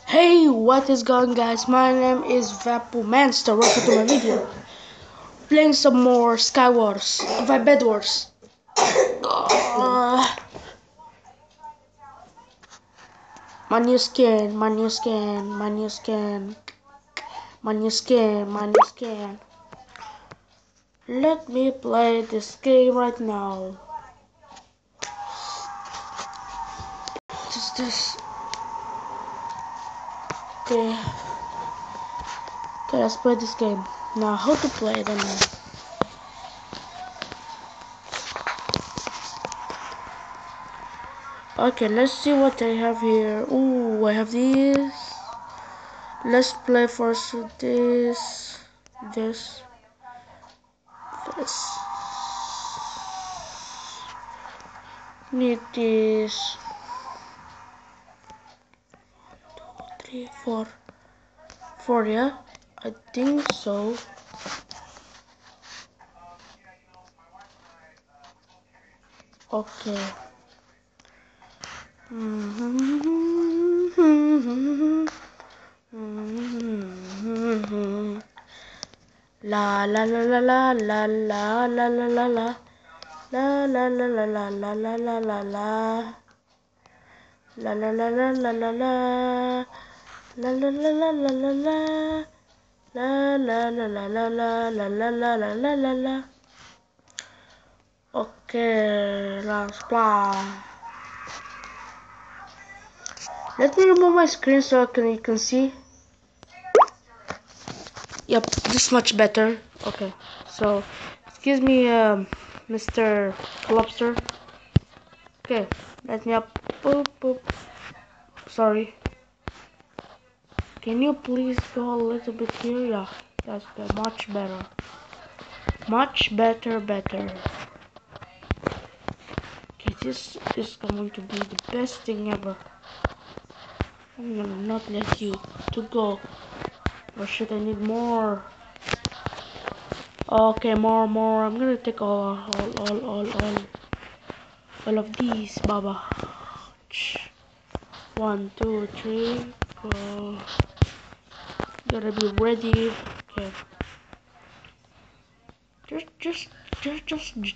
Hey, what is going guys? My name is Vapu Manster. Welcome to my video. Playing some more Skywars, Bed Wars. My new skin, my new skin, my new skin, my new skin, my new skin. Let me play this game right now. Just this. Okay. Okay, let's play this game. Now, how to play it? Okay, let's see what I have here. Ooh, I have these. Let's play first with this. This. Need this. 3, 4. 4, yeah? I think so. Okay. La la la la la la la la la la la. La la la la la la la la la la. La la la la la la la. La la la la la la la. La la la la la la la la la la la la la. Okay, let's play. Let me remove my screen so you can see. Yep, this much better. Okay, so excuse me, Mr. Lobster. Okay, let me up. Boop boop. Sorry. Can you please go a little bit here? Yeah, that's good. Much better. Much better, better. Okay, this is going to be the best thing ever. I'm gonna not let you to go. Or should I need more? Okay, more. I'm gonna take all of these, Baba. 1, 2, 3, go. Gotta be ready. Okay. Just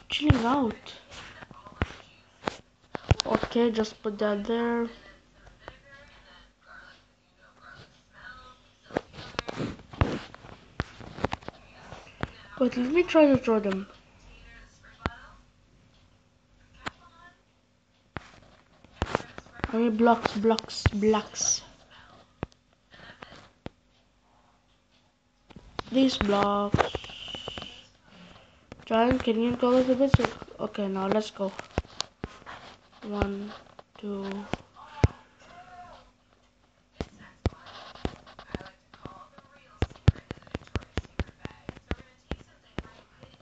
chilling out. Okay, just put that there. But let me try to throw them. How many blocks? These blocks. Giant, can you go a little bit? Okay, now let's go. 1, 2.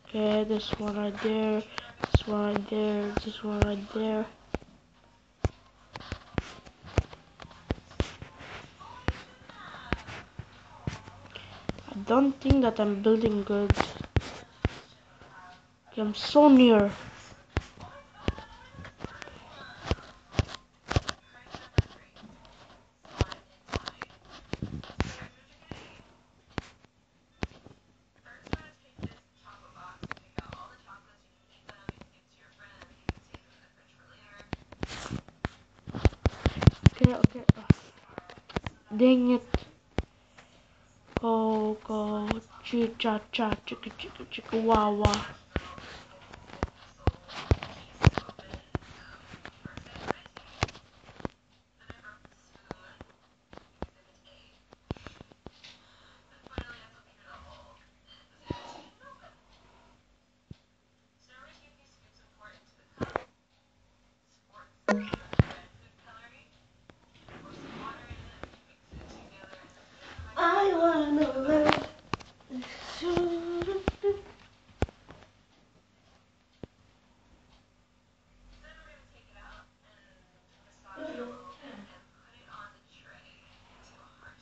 Okay, this one right there. This one right there. This one right there. I don't think that I'm building good. Okay, I'm so near. Okay. Dang it. Go. Cha, chicka, wow. I wanna live.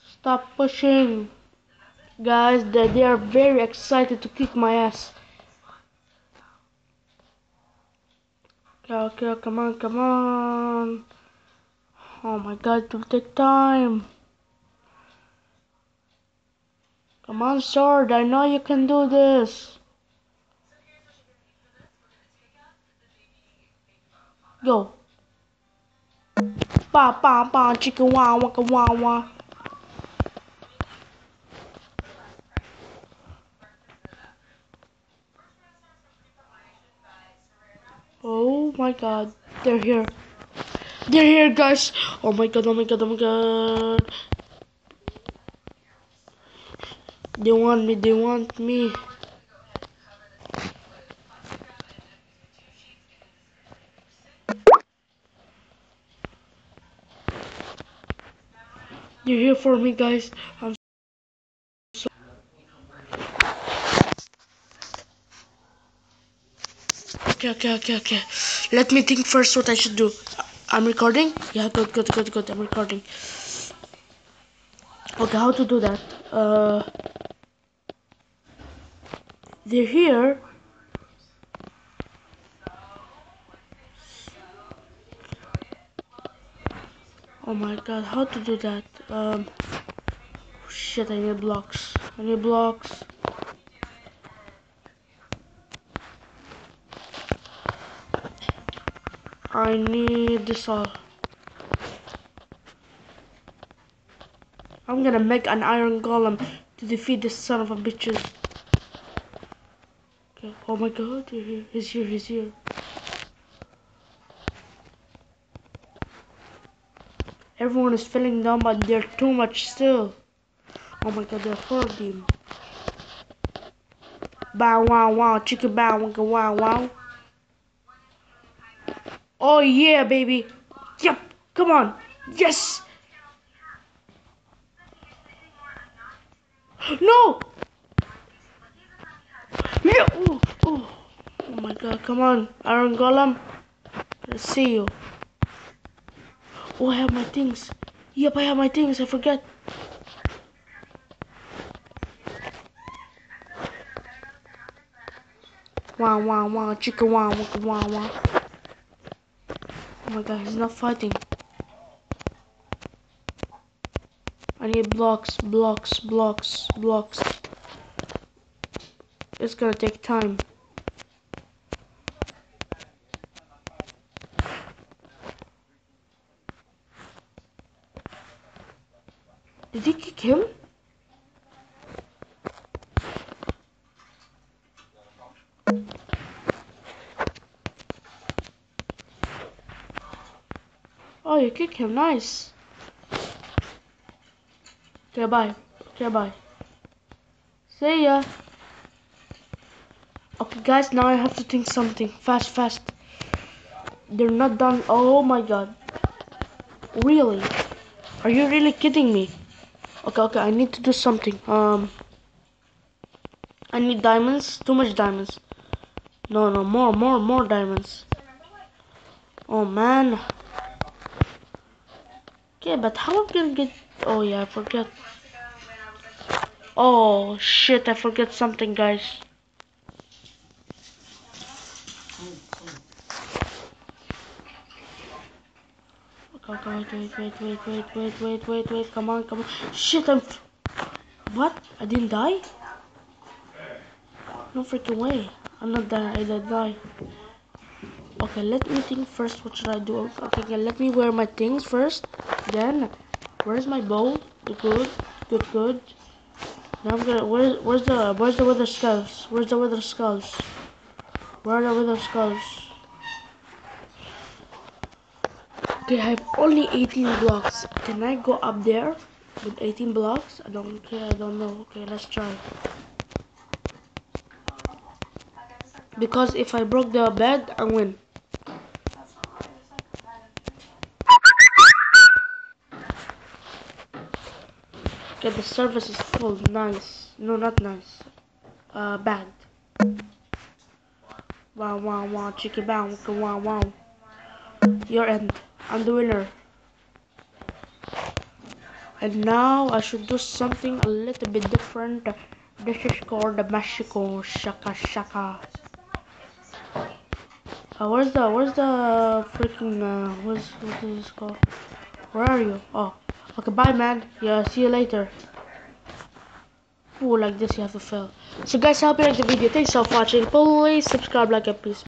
Stop pushing. Guys, they are very excited to kick my ass. Okay, come on. Oh my god, it will take time. Come on, Sword. I know you can do this. Go. Ba ba ba chicka wah waka wah wah. Oh my god. They're here. They're here, guys. Oh my god, oh my god, oh my god. They want me, they want me. You're here for me, guys. I'm so okay. Let me think first what I should do. I'm recording? Yeah, good. I'm recording. Okay, how to do that? They're here. Oh my god, how to do that? Shit, I need blocks. I need blocks. I need this all. I'm gonna make an iron golem to defeat this son of a bitches. Okay. Oh my god, he's here. Everyone is falling down, but they're too much still. Oh my god, they're 4 Bow wow wow, chicken bow waka wow wow. Oh yeah, baby. Yep, come on. Yes. No. Yeah. Oh my god, come on, Iron Golem. Let's see you. Oh, I have my things. Yep, I have my things. I forget. Wow, chicken wow, wow. Oh my god, he's not fighting. I need blocks. It's gonna take time. Did he kick him? Oh, you kicked him. Nice. Okay, bye. See ya. Okay, guys, now I have to think something. Fast. They're not done. Oh my god. Really? Are you really kidding me? Okay, I need to do something. I need diamonds. Too much diamonds. No, more diamonds. Oh man. Okay, but how am I gonna get? Oh yeah, I forget. Oh shit, I forget something, guys. Okay, wait. Come on. Shit, What? I didn't die? No freaking way. I'm not dying. I did die. Okay, let me think first. What should I do? Okay, let me wear my things first. Then, where's my bow? Good. Now I'm gonna. Where's the wither skulls? Where are the wither skulls? Okay, I have only 18 blocks. Can I go up there with 18 blocks? I don't care. I don't know. Okay, let's try. Because if I broke the bed, I win. Okay, the service is full. Nice. No, not nice. Bad. Wow. Chicken bow. Wow. Your end. I'm the winner. And now I should do something a little bit different. This is called the Mexico Shaka. Where's the freaking what is this called? Where are you? Oh, okay, bye man. Yeah, see you later. Ooh, like this you have to fill. So guys, I hope you liked the video. Thanks for watching. Please subscribe, like, and peace.